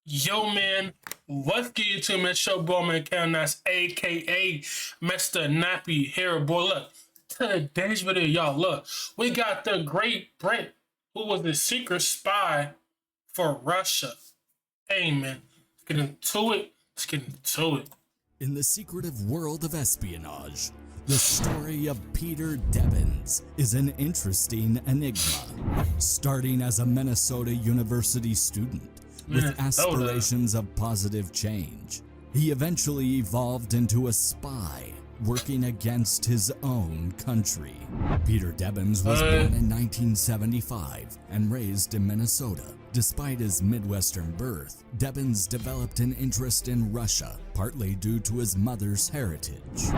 Yo, man, let's get you to Metro Bowman That's aka Mr. Nappy Hair Boy. Look, today's video, y'all, look, we got the great Brent, who was the secret spy for Russia. Hey, man, let's get into it. Let's get into it. In the secretive world of espionage, the story of Peter Debbins is an interesting enigma. Starting as a Minnesota University student with aspirations of positive change, he eventually evolved into a spy working against his own country. Peter Debbins was born in 1975 and raised in Minnesota. Despite his Midwestern birth, Debbins developed an interest in Russia, partly due to his mother's heritage.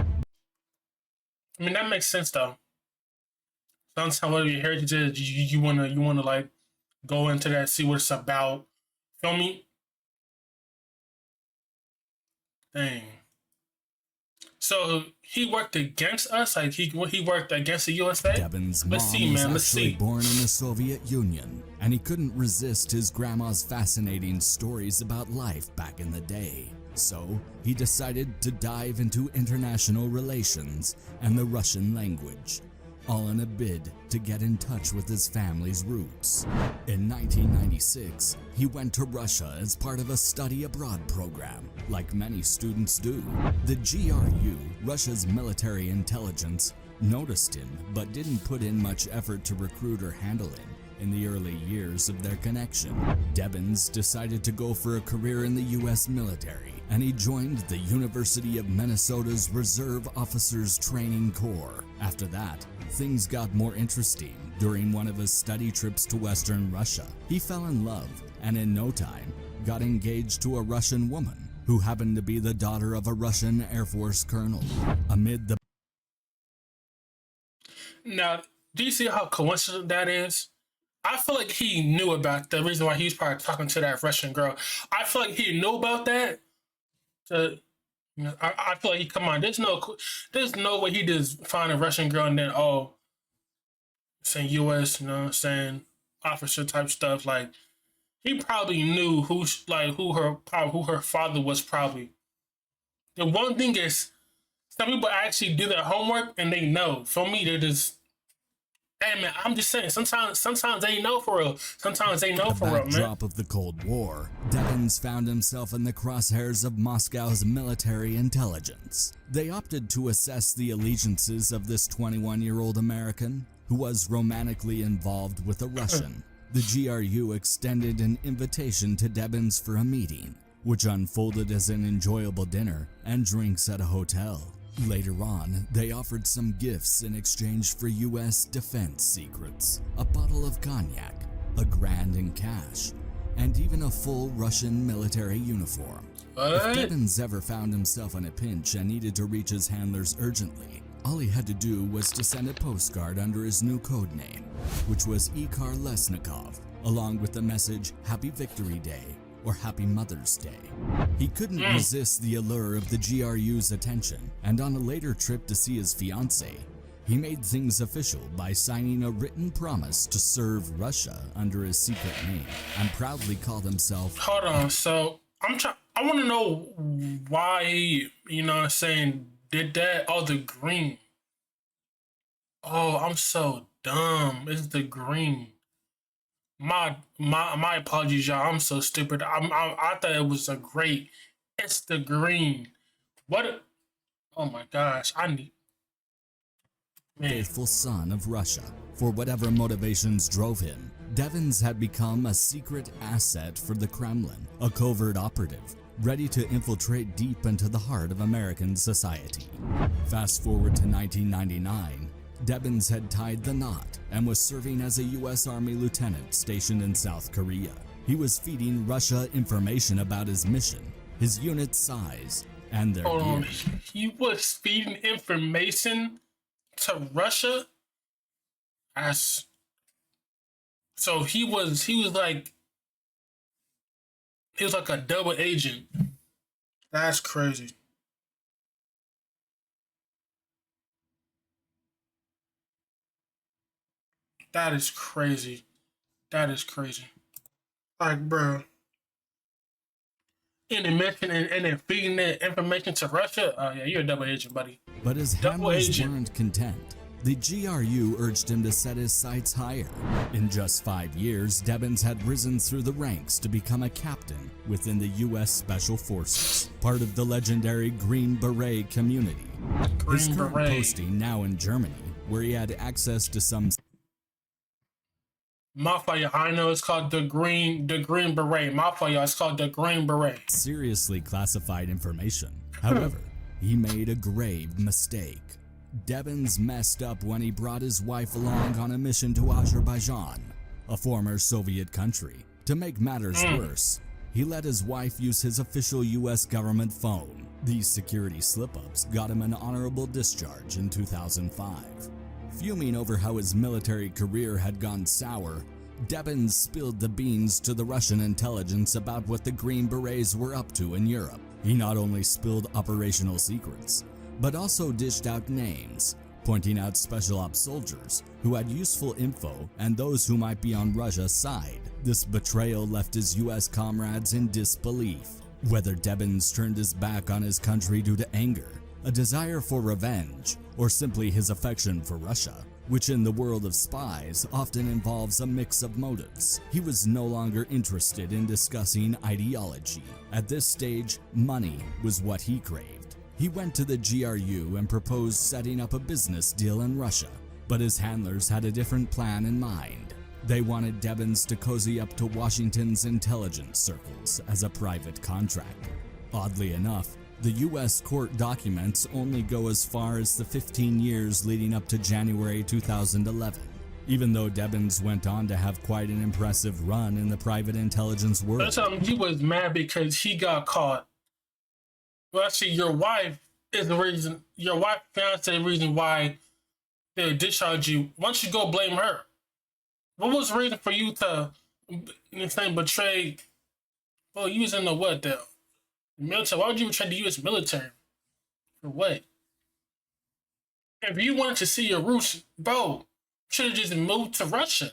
I mean, that makes sense, though. Sometimes whatever your heritage is, you wanna like go into that, see what it's about. Feel me? Dang. So he worked against us, like he worked against the USA. Debbins' mom was actually born in the Soviet Union, and he couldn't resist his grandma's fascinating stories about life back in the day. So he decided to dive into international relations and the Russian language, all in a bid to get in touch with his family's roots. In 1996, he went to Russia as part of a study abroad program, like many students do. The GRU, Russia's military intelligence, noticed him but didn't put in much effort to recruit or handle him in the early years of their connection. Debbins decided to go for a career in the US military, and he joined the University of Minnesota's Reserve Officers Training Corps. After that, things got more interesting. During one of his study trips to Western Russia, he fell in love and in no time got engaged to a Russian woman who happened to be the daughter of a Russian Air Force colonel. Amid the Now, do you see how coincident that is? I feel like he knew about the reason why he was probably talking to that Russian girl. I feel like he knew about that. I feel like come on. There's no way he just find a Russian girl and then saying U.S. You know what I'm saying, officer type stuff. Like he probably knew who her father was. Probably the one thing is some people actually do their homework and they know. For me, they're just. Hey man, I'm just saying. Sometimes they know for real. Sometimes they know for real, man. The backdrop of the Cold War, Debbins found himself in the crosshairs of Moscow's military intelligence. They opted to assess the allegiances of this 21-year-old American who was romantically involved with a Russian. The GRU extended an invitation to Debbins for a meeting, which unfolded as an enjoyable dinner and drinks at a hotel. Later on, they offered some gifts in exchange for US defense secrets, a bottle of cognac, a grand in cash, and even a full Russian military uniform. If Debbins ever found himself in a pinch and needed to reach his handlers urgently, all he had to do was to send a postcard under his new code name, which was Ikar Lesnikov, along with the message Happy Victory Day or Happy Mother's Day. He couldn't resist the allure of the GRU's attention, and on a later trip to see his fiancée, he made things official by signing a written promise to serve Russia under his secret name and proudly called himself. Hold on, so I want to know why he, you know what I'm saying, did that. Oh, the green. Oh, I'm so dumb. It's the green. My apologies, y'all. I'm so stupid. I thought it was a great. It's the green. Oh my gosh. I need. Man. Faithful son of Russia. For whatever motivations drove him, Debbins had become a secret asset for the Kremlin, a covert operative, ready to infiltrate deep into the heart of American society. Fast forward to 1999. Debbins had tied the knot and was serving as a U.S. Army lieutenant stationed in South Korea. He was feeding Russia information about his mission, his unit size, and their gear. He was feeding information to Russia? So he was like a double agent. That's crazy. That is crazy. That is crazy. Like, bro. in the mission and then feeding that information to Russia. Oh yeah, you're a double agent, buddy. But his Double handlers agent. weren't content. The GRU urged him to set his sights higher. In just 5 years, Debbins had risen through the ranks to become a captain within the U.S. Special Forces, part of the legendary Green Beret community. His current posting now in Germany, where he had access to some Mafia, I know it's called the Green Beret. Mafia, it's called the Green Beret. seriously classified information. However, he made a grave mistake. Debbins messed up when he brought his wife along on a mission to Azerbaijan, a former Soviet country. To make matters worse, he let his wife use his official US government phone. These security slip-ups got him an honorable discharge in 2005. Fuming over how his military career had gone sour, Debbins spilled the beans to the Russian intelligence about what the Green Berets were up to in Europe. He not only spilled operational secrets, but also dished out names, pointing out special ops soldiers who had useful info and those who might be on Russia's side. This betrayal left his US comrades in disbelief. Whether Debbins turned his back on his country due to anger, a desire for revenge, or simply his affection for Russia, which in the world of spies often involves a mix of motives. He was no longer interested in discussing ideology. At this stage, money was what he craved. He went to the GRU and proposed setting up a business deal in Russia, but his handlers had a different plan in mind. They wanted Debbins to cozy up to Washington's intelligence circles as a private contractor. Oddly enough, the US court documents only go as far as the 15 years leading up to January 2011, even though Debbins went on to have quite an impressive run in the private intelligence world. He was mad because he got caught. Well, actually, your wife is the reason. Your wife, fiance, the reason why they discharged you. Why don't you go blame her? What was the reason for you to, betray? Well, you was in the what? The military. Why would you betray the U.S. military? For what? If you wanted to see your roots, bro, should have just moved to Russia.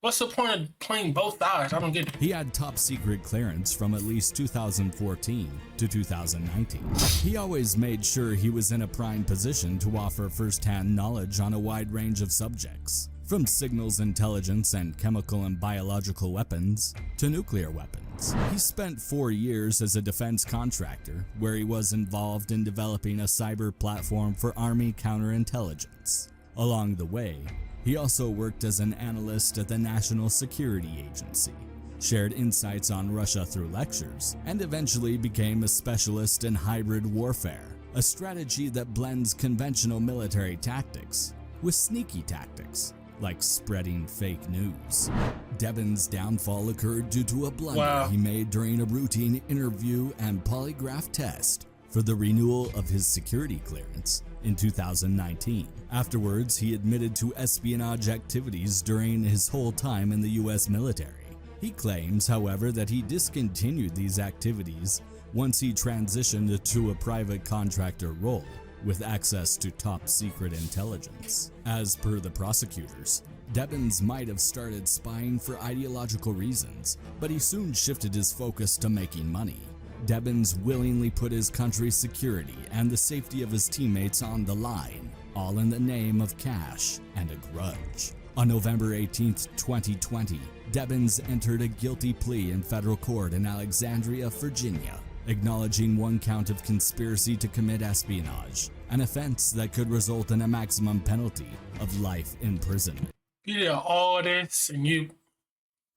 What's the point of playing both sides? I don't get it. He had top secret clearance from at least 2014 to 2019. He always made sure he was in a prime position to offer first-hand knowledge on a wide range of subjects, from signals intelligence and chemical and biological weapons to nuclear weapons. He spent 4 years as a defense contractor, where he was involved in developing a cyber platform for Army counterintelligence. Along the way, he also worked as an analyst at the National Security Agency, shared insights on Russia through lectures, and eventually became a specialist in hybrid warfare, a strategy that blends conventional military tactics with sneaky tactics, like spreading fake news. Debbins' downfall occurred due to a blunder he made during a routine interview and polygraph test for the renewal of his security clearance in 2019. Afterwards, he admitted to espionage activities during his whole time in the US military. He claims, however, that he discontinued these activities once he transitioned to a private contractor role with access to top secret intelligence. As per the prosecutors, Debbins might have started spying for ideological reasons, but he soon shifted his focus to making money. Debbins willingly put his country's security and the safety of his teammates on the line, all in the name of cash and a grudge. On November 18, 2020, Debbins entered a guilty plea in federal court in Alexandria, Virginia, acknowledging 1 count of conspiracy to commit espionage, an offense that could result in a maximum penalty of life imprisonment. You did all this and you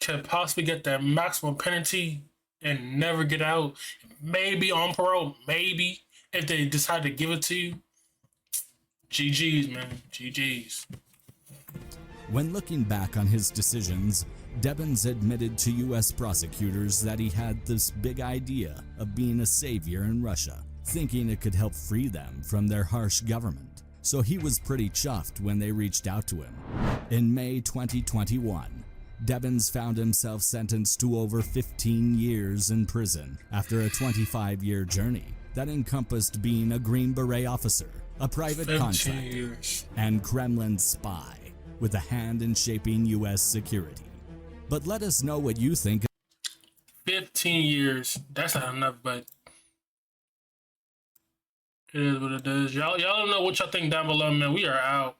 could possibly get the maximum penalty and never get out. Maybe on parole, maybe, if they decide to give it to you. GG's, man. GG's. When looking back on his decisions, Debbins admitted to US prosecutors that he had this big idea of being a savior in Russia, thinking it could help free them from their harsh government. So he was pretty chuffed when they reached out to him. In May 2021, Debbins found himself sentenced to over 15 years in prison after a 25-year journey that encompassed being a Green Beret officer, a private contractor, and Kremlin spy with a hand in shaping US security. But let us know what you think. 15 years. That's not enough, but it is what it is. Y'all know what y'all think down below, man. We are out.